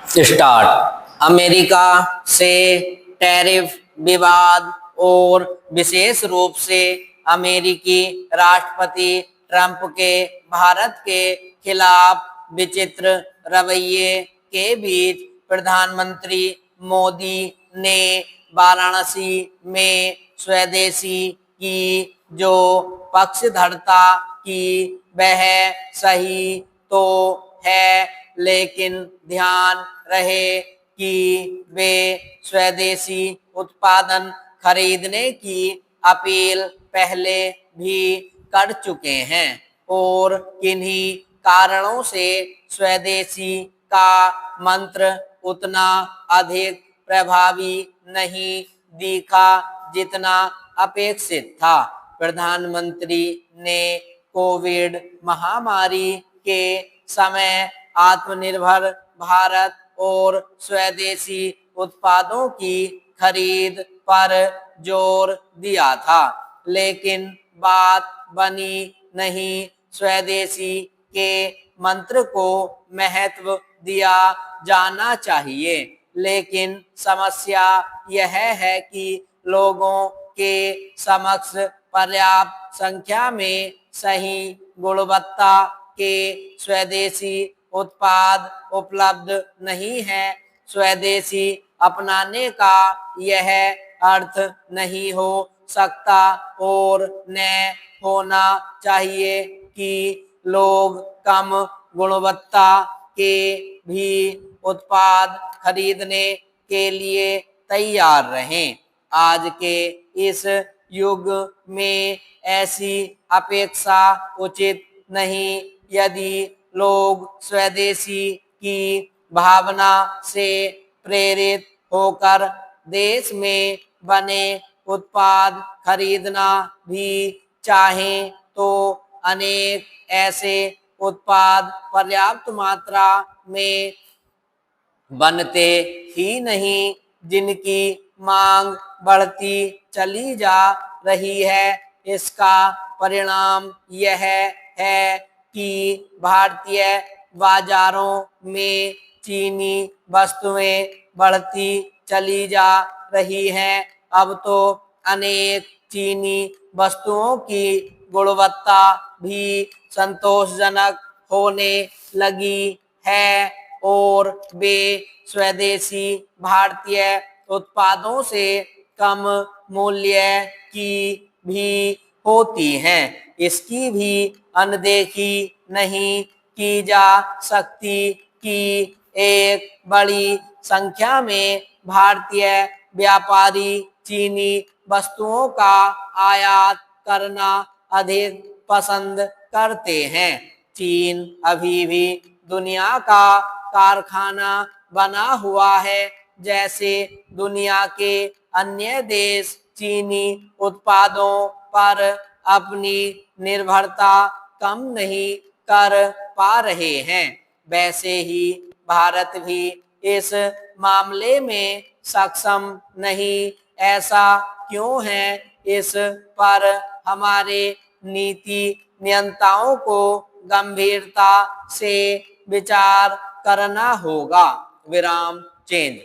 Start. America से tariff विवाद और विशेष रूप से अमेरिकी राष्ट्रपति ट्रंप के भारत के खिलाफ विचित्र रवैये के बीच प्रधानमंत्री मोदी ने वाराणसी में स्वदेशी की जो पक्षधरता की वह सही तो है, लेकिन ध्यान रहे कि वे स्वदेशी उत्पादन खरीदने की अपील पहले भी कर चुके हैं और किन्हीं कारणों से स्वदेशी का मंत्र उतना अधिक प्रभावी नहीं दिखा जितना अपेक्षित था। प्रधानमंत्री ने कोविड महामारी के समय आत्मनिर्भर भारत और स्वदेशी उत्पादों की खरीद पर जोर दिया था, लेकिन बात बनी नहीं। स्वदेशी के मंत्र को महत्व दिया जाना चाहिए, लेकिन समस्या यह है कि लोगों के समक्ष पर्याप्त संख्या में सही गुणवत्ता के स्वदेशी उत्पाद उपलब्ध नहीं है। स्वदेशी अपनाने का यह अर्थ नहीं हो सकता और न होना चाहिए कि लोग कम गुणवत्ता के भी उत्पाद खरीदने के लिए तैयार रहें। आज के इस युग में ऐसी अपेक्षा उचित नहीं। यदि लोग स्वदेशी की भावना से प्रेरित होकर देश में बने उत्पाद खरीदना भी चाहें तो अनेक ऐसे उत्पाद पर्याप्त मात्रा में बनते ही नहीं, जिनकी मांग बढ़ती चली जा रही है। इसका परिणाम यह है कि भारतीय बाजारों में चीनी वस्तुएं बढ़ती चली जा रही हैं। अब तो अनेक चीनी वस्तुओं की गुणवत्ता भी संतोषजनक होने लगी है और वे स्वदेशी भारतीय उत्पादों से कम मूल्य की भी होती हैं। इसकी भी अनदेखी नहीं की जा सकती कि एक बड़ी संख्या में भारतीय व्यापारी चीनी वस्तुओं का आयात करना अधिक पसंद करते हैं। चीन अभी भी दुनिया का कारखाना बना हुआ है। जैसे दुनिया के अन्य देश चीनी उत्पादों पर अपनी निर्भरता कम नहीं कर पा रहे हैं, वैसे ही भारत भी इस मामले में सक्षम नहीं। ऐसा क्यों है? इस पर हमारे नीति नियंताओं को गंभीरता से विचार करना होगा। विराम चिन्ह।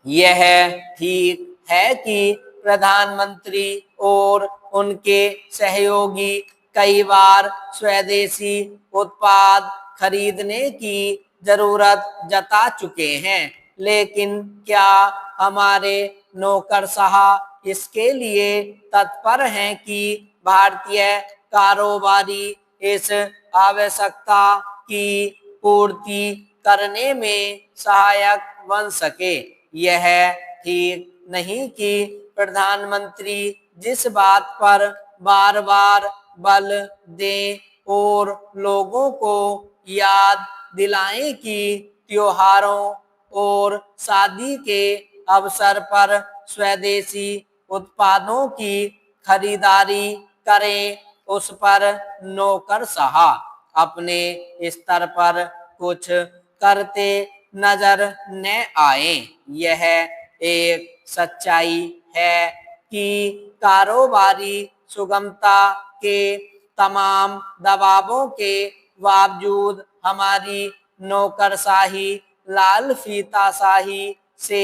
यह ठीक है कि प्रधानमंत्री और उनके सहयोगी कई बार स्वदेशी उत्पाद खरीदने की जरूरत जता चुके हैं, लेकिन क्या हमारे नौकरशाह इसके लिए तत्पर हैं कि भारतीय कारोबारी इस आवश्यकता की पूर्ति करने में सहायक बन सके? यह ठीक नहीं कि प्रधानमंत्री जिस बात पर बार बार बल दें और लोगों को याद दिलाएं कि त्योहारों और शादी के अवसर पर स्वदेशी उत्पादों की खरीदारी करें, उस पर नौकरशाह अपने स्तर पर कुछ करते नजर न आए। यह एक सच्चाई है कि कारोबारी सुगमता के तमाम दबावों के बावजूद हमारी नौकरशाही लाल फीताशाही से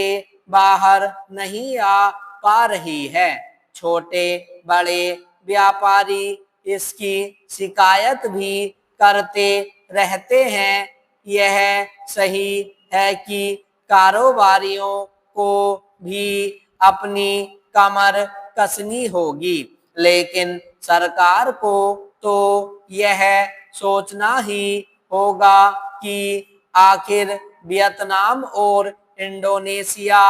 बाहर नहीं आ पा रही है। छोटे बड़े व्यापारी इसकी शिकायत भी करते रहते हैं। यह सही है कि कारोबारियों को भी अपनी कमर कसनी होगी, लेकिन सरकार को तो यह सोचना ही होगा कि आखिर वियतनाम और इंडोनेशिया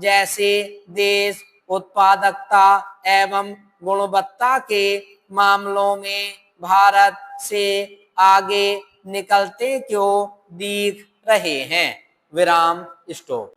जैसे देश उत्पादकता एवं गुणवत्ता के मामलों में भारत से आगे निकलते क्यों दिख रहे हैं। विराम स्टॉप।